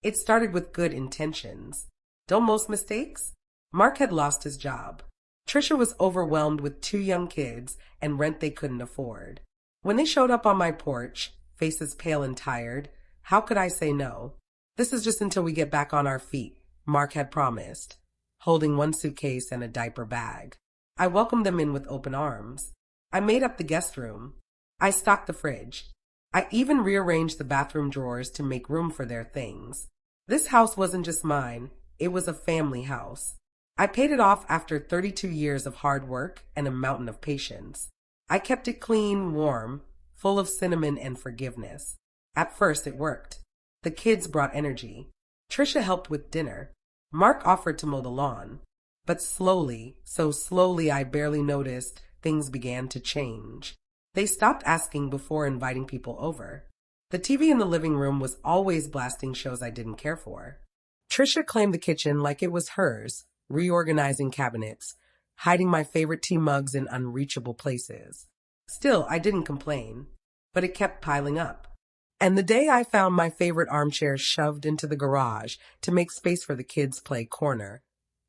It started with good intentions. Don't most mistakes? Mark had lost his job. Trisha was overwhelmed with two young kids and rent they couldn't afford. When they showed up on my porch, faces pale and tired, how could I say no? This is just until we get back on our feet, Mark had promised, holding one suitcase and a diaper bag. I welcomed them in with open arms. I made up the guest room. I stocked the fridge. I even rearranged the bathroom drawers to make room for their things. This house wasn't just mine, it was a family house. I paid it off after 32 years of hard work and a mountain of patience. I kept it clean, warm, full of cinnamon and forgiveness. At first it worked. The kids brought energy. Trisha helped with dinner. Mark offered to mow the lawn. But slowly, so slowly I barely noticed, things began to change. They stopped asking before inviting people over. The TV in the living room was always blasting shows I didn't care for. Trisha claimed the kitchen like it was hers, reorganizing cabinets, hiding my favorite tea mugs in unreachable places. Still, I didn't complain, but it kept piling up. And the day I found my favorite armchair shoved into the garage to make space for the kids' play corner,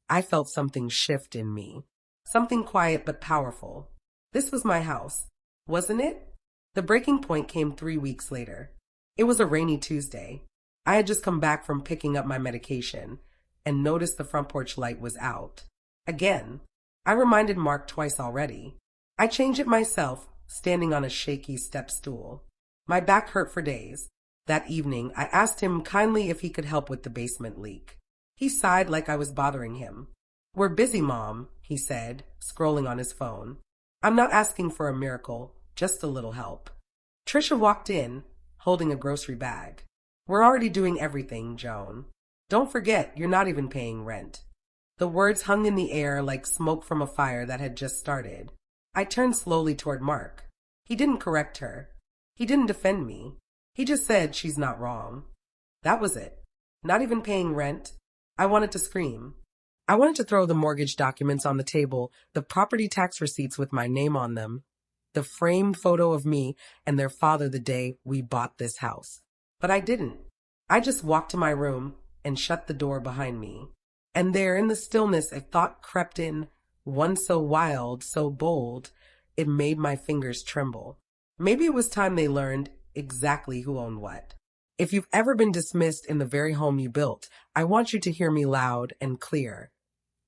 I felt something shift in me. Something quiet but powerful. This was my house, wasn't it? The breaking point came 3 weeks later. It was a rainy Tuesday. I had just come back from picking up my medication and noticed the front porch light was out. Again, I reminded Mark twice already. I changed it myself, standing on a shaky step stool. My back hurt for days. That evening, I asked him kindly if he could help with the basement leak. He sighed like I was bothering him. "We're busy, Mom," he said, scrolling on his phone. "I'm not asking for a miracle, just a little help." Trisha walked in, holding a grocery bag. "We're already doing everything, Joan. Don't forget, you're not even paying rent." The words hung in the air like smoke from a fire that had just started. I turned slowly toward Mark. He didn't correct her. He didn't defend me. He just said she's not wrong. That was it. Not even paying rent. I wanted to scream. I wanted to throw the mortgage documents on the table, the property tax receipts with my name on them, the framed photo of me and their father the day we bought this house. But I didn't. I just walked to my room and shut the door behind me. And there in the stillness a thought crept in, one so wild, so bold, it made my fingers tremble. Maybe it was time they learned exactly who owned what. If you've ever been dismissed in the very home you built, I want you to hear me loud and clear.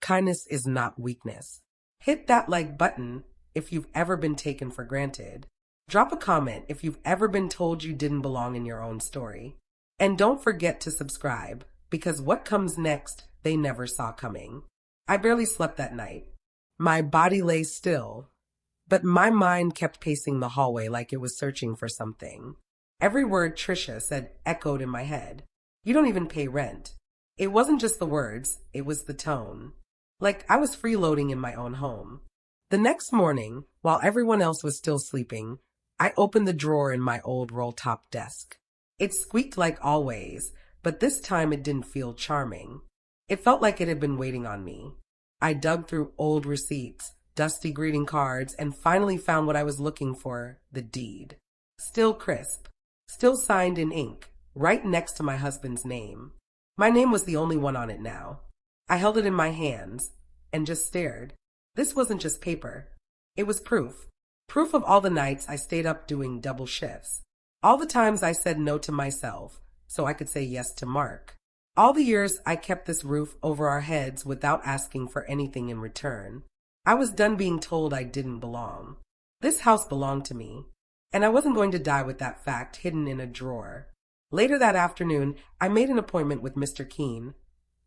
Kindness is not weakness. Hit that like button if you've ever been taken for granted. Drop a comment if you've ever been told you didn't belong in your own story. And don't forget to subscribe, because what comes next, they never saw coming. I barely slept that night. My body lay still, but my mind kept pacing the hallway like it was searching for something. Every word Trisha said echoed in my head. "You don't even pay rent." It wasn't just the words, it was the tone. Like I was freeloading in my own home. The next morning, while everyone else was still sleeping, I opened the drawer in my old roll-top desk. It squeaked like always, but this time it didn't feel charming. It felt like it had been waiting on me. I dug through old receipts, dusty greeting cards, and finally found what I was looking for, the deed. Still crisp, still signed in ink, right next to my husband's name. My name was the only one on it now. I held it in my hands and just stared. This wasn't just paper. It was proof. Proof of all the nights I stayed up doing double shifts. All the times I said no to myself so I could say yes to Mark. All the years I kept this roof over our heads without asking for anything in return. I was done being told I didn't belong. This house belonged to me, and I wasn't going to die with that fact hidden in a drawer. Later that afternoon, I made an appointment with Mr. Keene,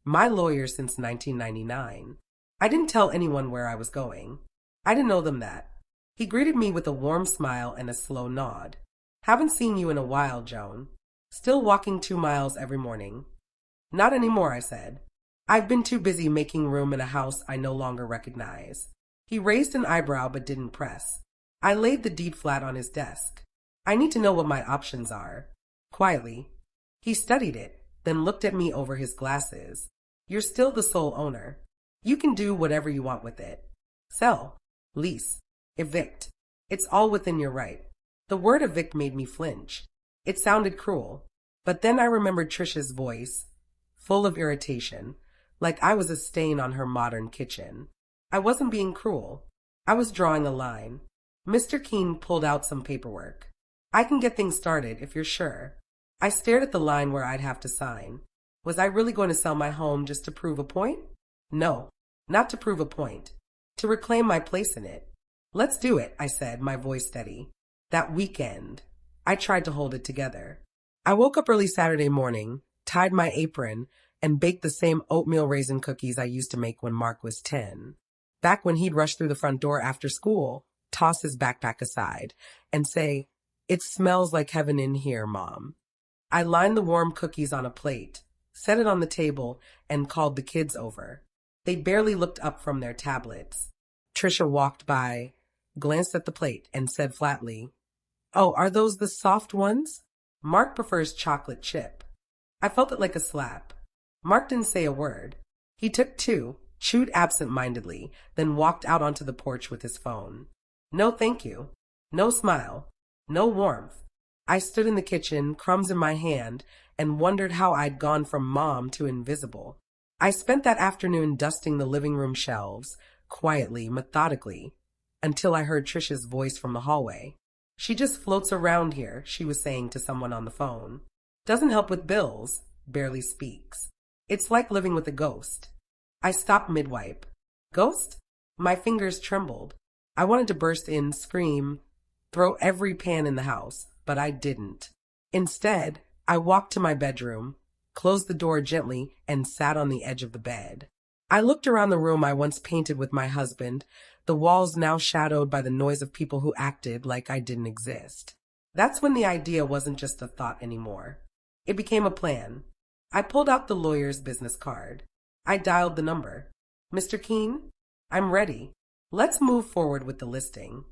my lawyer since 1999. I didn't tell anyone where I was going. I didn't owe them that. He greeted me with a warm smile and a slow nod. "Haven't seen you in a while, Joan. Still walking 2 miles every morning?" "Not anymore," I said. "I've been too busy making room in a house I no longer recognize." He raised an eyebrow but didn't press. I laid the deed flat on his desk. "I need to know what my options are." Quietly, he studied it, then looked at me over his glasses. "You're still the sole owner. You can do whatever you want with it. Sell, lease, evict. It's all within your right." The word evict made me flinch. It sounded cruel. But then I remembered Trisha's voice, full of irritation, like I was a stain on her modern kitchen. I wasn't being cruel. I was drawing a line. Mr. Keene pulled out some paperwork. I can get things started if you're sure. I stared at the line where I'd have to sign. Was I really going to sell my home just to prove a point? No, not to prove a point. To reclaim my place in it. Let's do it, I said, my voice steady. That weekend, I tried to hold it together. I woke up early Saturday morning, tied my apron, and baked the same oatmeal raisin cookies I used to make when Mark was 10. Back when he'd rush through the front door after school, toss his backpack aside, and say, "It smells like heaven in here, Mom." I lined the warm cookies on a plate, set it on the table, and called the kids over. They barely looked up from their tablets. Trisha walked by, glanced at the plate, and said flatly, "Oh, are those the soft ones? Mark prefers chocolate chip." I felt it like a slap. Mark didn't say a word. He took two, chewed absent-mindedly, then walked out onto the porch with his phone. No thank you. No smile. No warmth. I stood in the kitchen, crumbs in my hand, and wondered how I'd gone from mom to invisible. I spent that afternoon dusting the living room shelves, quietly, methodically, until I heard Trisha's voice from the hallway. "She just floats around here," she was saying to someone on the phone. "Doesn't help with bills, barely speaks. It's like living with a ghost." I stopped mid-wipe. Ghost? My fingers trembled. I wanted to burst in, scream, throw every pan in the house, but I didn't. Instead, I walked to my bedroom, closed the door gently, and sat on the edge of the bed. I looked around the room I once painted with my husband, the walls now shadowed by the noise of people who acted like I didn't exist. That's when the idea wasn't just a thought anymore. It became a plan. I pulled out the lawyer's business card. I dialed the number. "Mr. Keene, I'm ready. Let's move forward with the listing."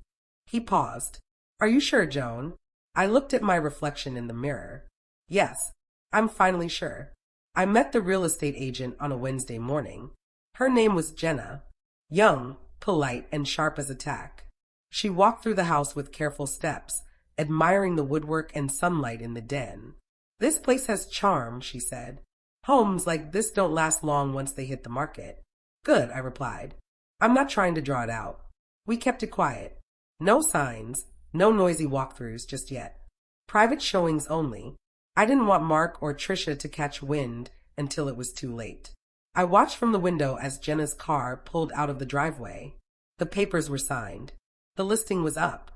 He paused. "Are you sure, Joan?" I looked at my reflection in the mirror. "Yes, I'm finally sure." I met the real estate agent on a Wednesday morning. Her name was Jenna. Young, polite, and sharp as a tack. She walked through the house with careful steps, admiring the woodwork and sunlight in the den. "This place has charm," she said. "Homes like this don't last long once they hit the market." "Good," I replied. "I'm not trying to draw it out." We kept it quiet. No signs, no noisy walkthroughs just yet. Private showings only. I didn't want Mark or Trisha to catch wind until it was too late. I watched from the window as Jenna's car pulled out of the driveway. The papers were signed. The listing was up.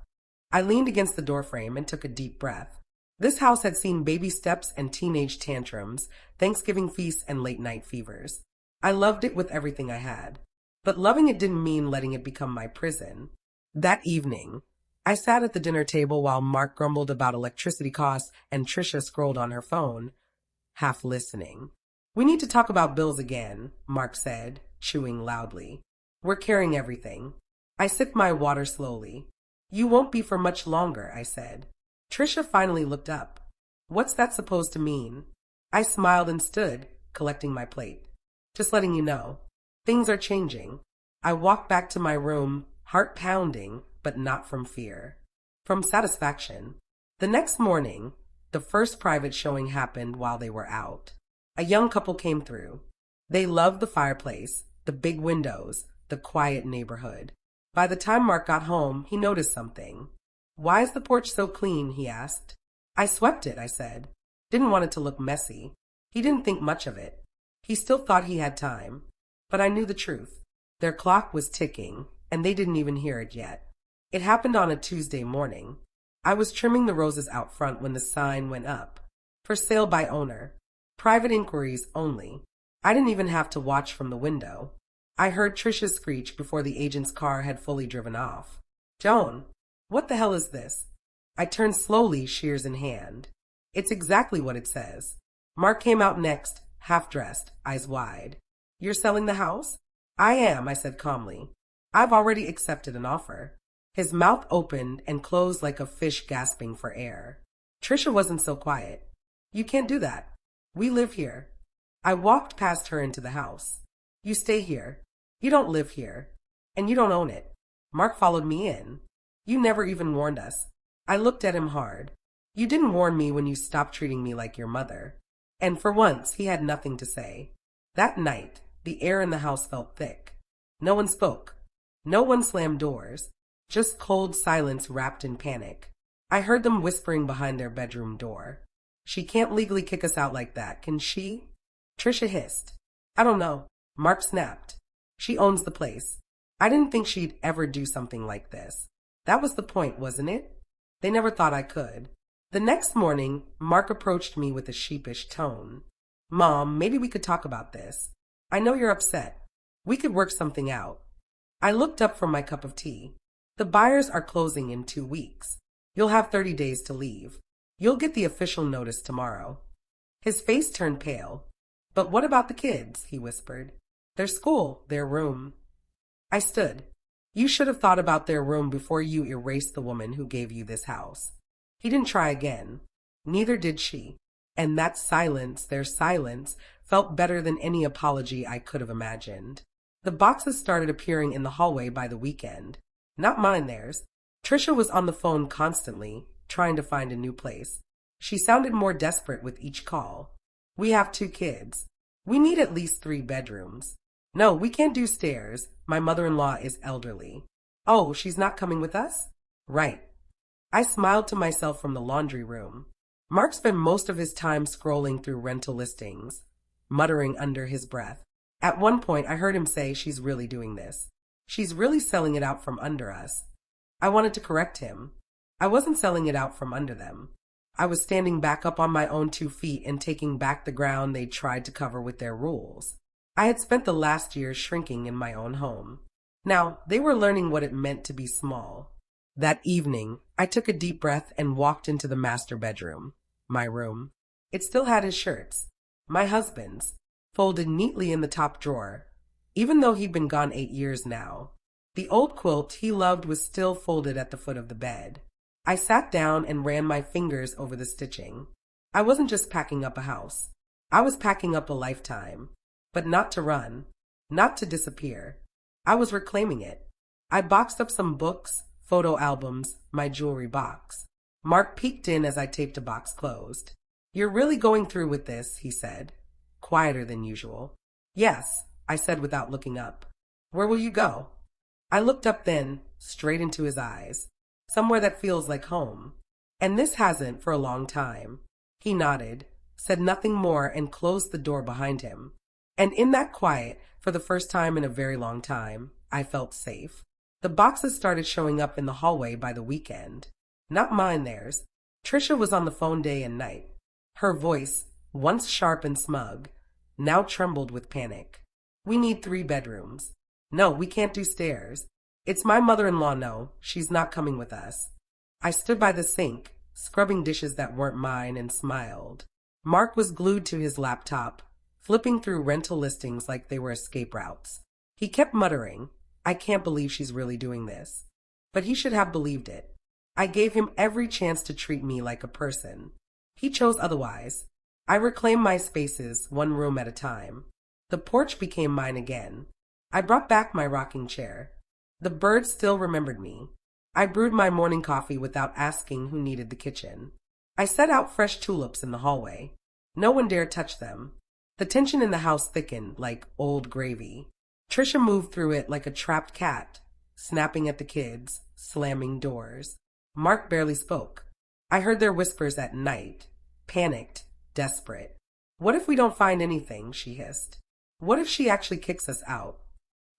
I leaned against the doorframe and took a deep breath. This house had seen baby steps and teenage tantrums, Thanksgiving feasts and late-night fevers. I loved it with everything I had. But loving it didn't mean letting it become my prison. That evening, I sat at the dinner table while Mark grumbled about electricity costs and Trisha scrolled on her phone, half listening. "We need to talk about bills again," Mark said, chewing loudly. "We're carrying everything." I sipped my water slowly. "You won't be for much longer," I said. Trisha finally looked up. "What's that supposed to mean?" I smiled and stood, collecting my plate. "Just letting you know. Things are changing." I walked back to my room, heart pounding, but not from fear. From satisfaction. The next morning, the first private showing happened while they were out. A young couple came through. They loved the fireplace, the big windows, the quiet neighborhood. By the time Mark got home, he noticed something. "Why is the porch so clean?" he asked. "I swept it," I said. Didn't want it to look messy. He didn't think much of it. He still thought he had time. But I knew the truth. Their clock was ticking, and they didn't even hear it yet. It happened on a Tuesday morning. I was trimming the roses out front when the sign went up. "For sale by owner. Private inquiries only." I didn't even have to watch from the window. I heard Trisha screech before the agent's car had fully driven off. "Joan, what the hell is this?" I turned slowly, shears in hand. It's exactly what it says. Mark came out next, half-dressed, eyes wide. "You're selling the house?" "I am," I said calmly. "I've already accepted an offer." His mouth opened and closed like a fish gasping for air. Trisha wasn't so quiet. "You can't do that. We live here." I walked past her into the house. "You stay here. You don't live here. And you don't own it. Mark followed me in. You never even warned us." I looked at him hard. You didn't warn me when you stopped treating me like your mother. And for once, he had nothing to say. That night, the air in the house felt thick. No one spoke. No one slammed doors. Just cold silence wrapped in panic. I heard them whispering behind their bedroom door. She can't legally kick us out like that, can she? Trisha hissed. I don't know. Mark snapped. She owns the place. I didn't think she'd ever do something like this. That was the point, wasn't it? They never thought I could. The next morning, Mark approached me with a sheepish tone. Mom, maybe we could talk about this. I know you're upset. We could work something out. I looked up from my cup of tea. The buyers are closing in 2 weeks. You'll have 30 days to leave. You'll get the official notice tomorrow. His face turned pale. But what about the kids? He whispered. Their school, their room. I stood. You should have thought about their room before you erased the woman who gave you this house. He didn't try again. Neither did she. And that silence, their silence, felt better than any apology I could have imagined. The boxes started appearing in the hallway by the weekend. Not mine, theirs. Trisha was on the phone constantly, trying to find a new place. She sounded more desperate with each call. We have 2 kids. We need at least 3 bedrooms. No, we can't do stairs. My mother-in-law is elderly. Oh, she's not coming with us? Right. I smiled to myself from the laundry room. Mark spent most of his time scrolling through rental listings, muttering under his breath. At one point, I heard him say, she's really doing this. She's really selling it out from under us. I wanted to correct him. I wasn't selling it out from under them. I was standing back up on my own 2 feet and taking back the ground they tried to cover with their rules. I had spent the last year shrinking in my own home. Now, they were learning what it meant to be small. That evening, I took a deep breath and walked into the master bedroom, my room. It still had his shirts, my husband's, folded neatly in the top drawer, even though he'd been gone 8 years now. The old quilt he loved was still folded at the foot of the bed. I sat down and ran my fingers over the stitching. I wasn't just packing up a house. I was packing up a lifetime. But not to run, not to disappear. I was reclaiming it. I boxed up some books, photo albums, my jewelry box. Mark peeked in as I taped a box closed. You're really going through with this, he said, quieter than usual. Yes, I said without looking up. Where will you go? I looked up then, straight into his eyes. Somewhere that feels like home. And this hasn't for a long time. He nodded, said nothing more, and closed the door behind him. And in that quiet, for the first time in a very long time, I felt safe. The boxes started showing up in the hallway by the weekend. Not mine, theirs. Trisha was on the phone day and night. Her voice, once sharp and smug, now trembled with panic. We need 3 bedrooms. No, we can't do stairs. It's my mother-in-law, no. She's not coming with us. I stood by the sink, scrubbing dishes that weren't mine, and smiled. Mark was glued to his laptop, flipping through rental listings like they were escape routes. He kept muttering, I can't believe she's really doing this. But he should have believed it. I gave him every chance to treat me like a person. He chose otherwise. I reclaimed my spaces, 1 room at a time. The porch became mine again. I brought back my rocking chair. The birds still remembered me. I brewed my morning coffee without asking who needed the kitchen. I set out fresh tulips in the hallway. No one dared touch them. The tension in the house thickened like old gravy. Trisha moved through it like a trapped cat, snapping at the kids, slamming doors. Mark barely spoke. I heard their whispers at night, panicked, desperate. What if we don't find anything? She hissed. What if she actually kicks us out?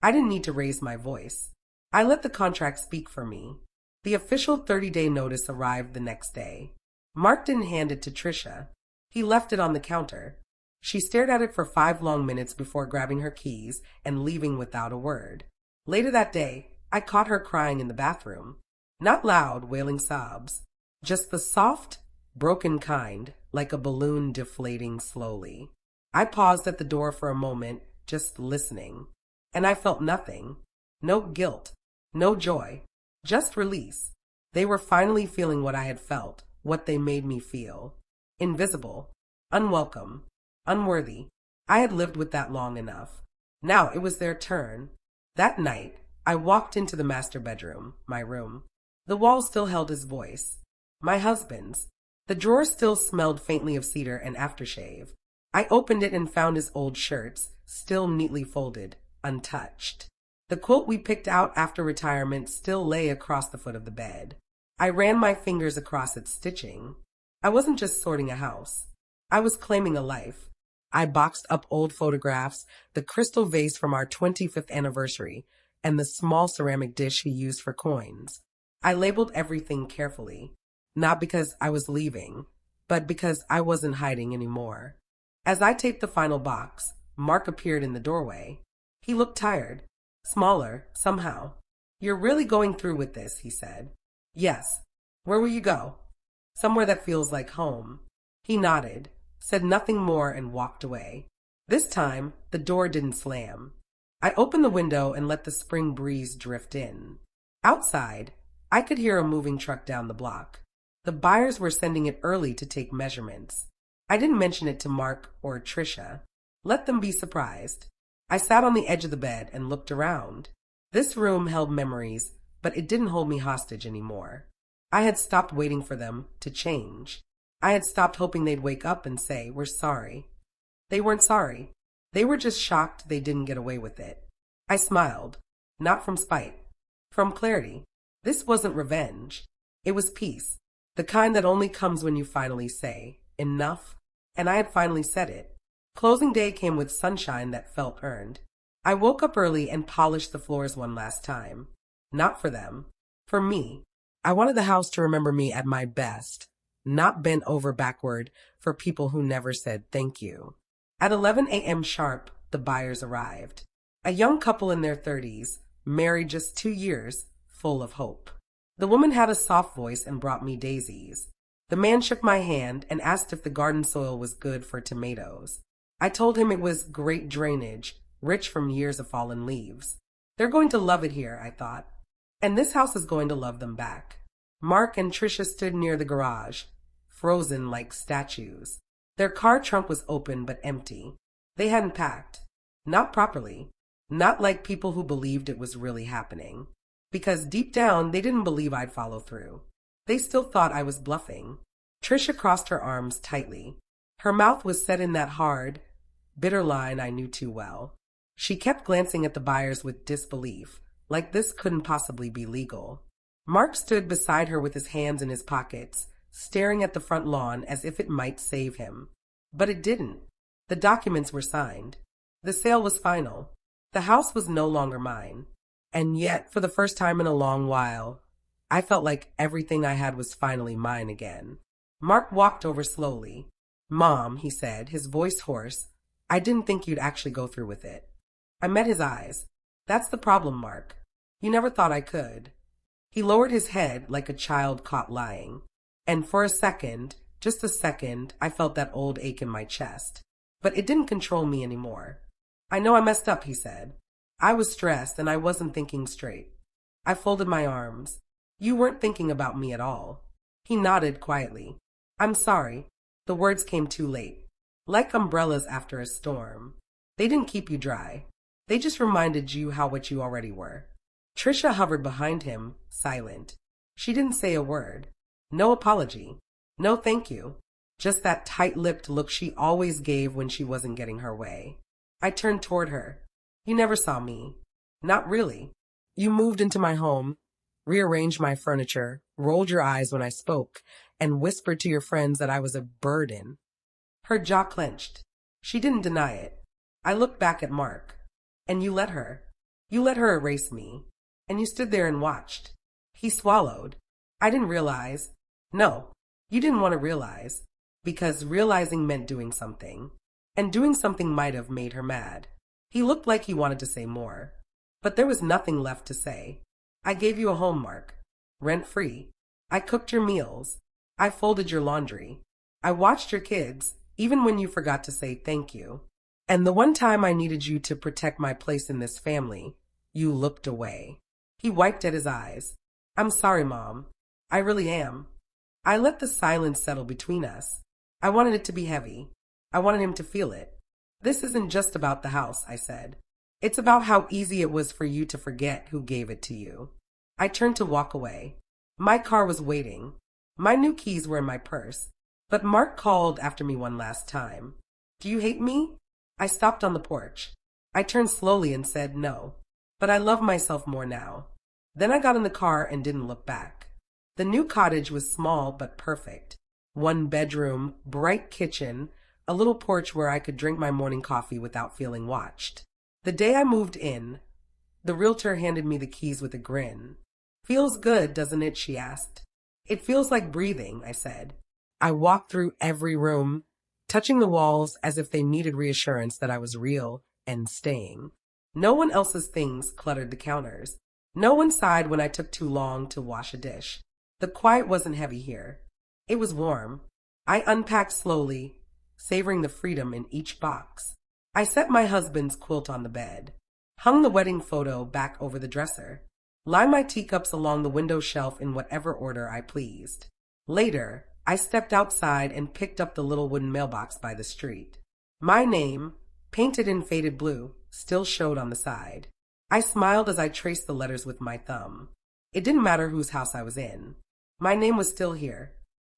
I didn't need to raise my voice. I let the contract speak for me. The official 30-day notice arrived the next day. Mark didn't hand it to Trisha. He left it on the counter. She stared at it for 5 long minutes before grabbing her keys and leaving without a word. Later that day, I caught her crying in the bathroom. Not loud, wailing sobs. Just the soft, broken kind, like a balloon deflating slowly. I paused at the door for a moment, just listening. And I felt nothing. No guilt. No joy. Just release. They were finally feeling what I had felt, what they made me feel. Invisible. Unwelcome. Unworthy. I had lived with that long enough. Now it was their turn. That night, I walked into the master bedroom, my room. The wall still held his voice. My husband's. The drawer still smelled faintly of cedar and aftershave. I opened it and found his old shirts, still neatly folded, untouched. The quilt we picked out after retirement still lay across the foot of the bed. I ran my fingers across its stitching. I wasn't just sorting a house. I was claiming a life. I boxed up old photographs, the crystal vase from our 25th anniversary, and the small ceramic dish he used for coins. I labeled everything carefully, not because I was leaving, but because I wasn't hiding anymore. As I taped the final box, Mark appeared in the doorway. He looked tired, smaller, somehow. "You're really going through with this," he said. "Yes. Where will you go?" "Somewhere that feels like home." He nodded, said nothing more, and walked away. This time, the door didn't slam. I opened the window and let the spring breeze drift in. Outside, I could hear a moving truck down the block. The buyers were sending it early to take measurements. I didn't mention it to Mark or Trisha. Let them be surprised. I sat on the edge of the bed and looked around. This room held memories, but it didn't hold me hostage anymore. I had stopped waiting for them to change. I had stopped hoping they'd wake up and say, "We're sorry." They weren't sorry. They were just shocked they didn't get away with it. I smiled, not from spite, from clarity. This wasn't revenge. It was peace, the kind that only comes when you finally say, "Enough." And I had finally said it. Closing day came with sunshine that felt earned. I woke up early and polished the floors one last time. Not for them. For me. I wanted the house to remember me at my best, not bent over backward for people who never said thank you. At 11 a.m. sharp, the buyers arrived. A young couple in their 30s, married just 2 years, full of hope. The woman had a soft voice and brought me daisies. The man shook my hand and asked if the garden soil was good for tomatoes. I told him it was great drainage, rich from years of fallen leaves. They're going to love it here, I thought. And this house is going to love them back. Mark and Trisha stood near the garage, frozen like statues. Their car trunk was open but empty. They hadn't packed. Not properly. Not like people who believed it was really happening. Because deep down, they didn't believe I'd follow through. They still thought I was bluffing. Trisha crossed her arms tightly. Her mouth was set in that hard, bitter line I knew too well. She kept glancing at the buyers with disbelief, like this couldn't possibly be legal. Mark stood beside her with his hands in his pockets, staring at the front lawn as if it might save him. But it didn't. The documents were signed. The sale was final. The house was no longer mine. And yet, for the first time in a long while, I felt like everything I had was finally mine again. Mark walked over slowly. "Mom," he said, his voice hoarse, "I didn't think you'd actually go through with it." I met his eyes. "That's the problem, Mark. You never thought I could." He lowered his head like a child caught lying. And for a second, just a second, I felt that old ache in my chest. But it didn't control me anymore. "I know I messed up," he said. "I was stressed and I wasn't thinking straight." I folded my arms. "You weren't thinking about me at all." He nodded quietly. "I'm sorry." The words came too late. Like umbrellas after a storm. They didn't keep you dry. They just reminded you how wet you already were. Trisha hovered behind him, silent. She didn't say a word. No apology. No thank you. Just that tight-lipped look she always gave when she wasn't getting her way. I turned toward her. "You never saw me." "Not really. You moved into my home, rearranged my furniture, rolled your eyes when I spoke, and whispered to your friends that I was a burden." Her jaw clenched. She didn't deny it. I looked back at Mark. "And you let her. You let her erase me. And you stood there and watched." He swallowed. "I didn't realize." "No, you didn't want to realize. Because realizing meant doing something. And doing something might have made her mad." He looked like he wanted to say more. But there was nothing left to say. "I gave you a home, Mark. Rent-free. I cooked your meals. I folded your laundry. I watched your kids, even when you forgot to say thank you. And the one time I needed you to protect my place in this family, you looked away." He wiped at his eyes. "I'm sorry, Mom. I really am. I let the silence settle between us. I wanted it to be heavy. I wanted him to feel it. This isn't just about the house," I said. "It's about how easy it was for you to forget who gave it to you." I turned to walk away. My car was waiting. My new keys were in my purse. But Mark called after me one last time. Do you hate me? I stopped on the porch. I turned slowly and said no. But I love myself more now. Then I got in the car and didn't look back. The new cottage was small but perfect. One bedroom, bright kitchen, a little porch where I could drink my morning coffee without feeling watched. The day I moved in, the realtor handed me the keys with a grin. Feels good, doesn't it? She asked. It feels like breathing, I said. I walked through every room, touching the walls as if they needed reassurance that I was real and staying. No one else's things cluttered the counters. No one sighed when I took too long to wash a dish. The quiet wasn't heavy here. It was warm. I unpacked slowly, savoring the freedom in each box. I set my husband's quilt on the bed, hung the wedding photo back over the dresser, lined my teacups along the window shelf in whatever order I pleased. Later, I stepped outside and picked up the little wooden mailbox by the street. My name, painted in faded blue, still showed on the side. I smiled as I traced the letters with my thumb. It didn't matter whose house I was in. My name was still here,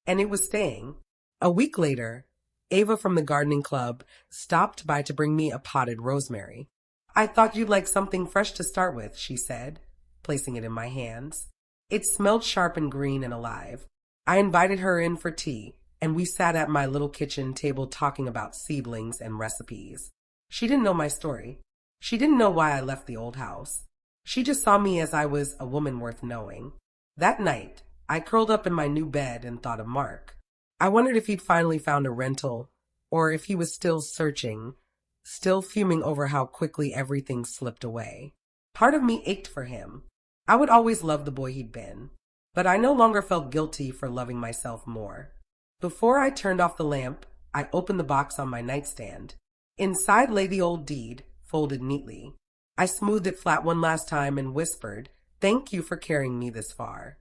and it was staying. A week later, Ava from the gardening club stopped by to bring me a potted rosemary. I thought you'd like something fresh to start with, she said, placing it in my hands. It smelled sharp and green and alive. I invited her in for tea, and we sat at my little kitchen table talking about seedlings and recipes. She didn't know my story. She didn't know why I left the old house. She just saw me as I was a woman worth knowing. That night, I curled up in my new bed and thought of Mark. I wondered if he'd finally found a rental, or if he was still searching, still fuming over how quickly everything slipped away. Part of me ached for him. I would always love the boy he'd been, but I no longer felt guilty for loving myself more. Before I turned off the lamp, I opened the box on my nightstand. Inside lay the old deed, folded neatly. I smoothed it flat one last time and whispered, "Thank you for carrying me this far."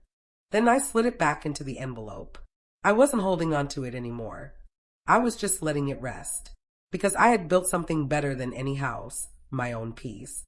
Then I slid it back into the envelope. I wasn't holding on to it anymore. I was just letting it rest, because I had built something better than any house, my own peace.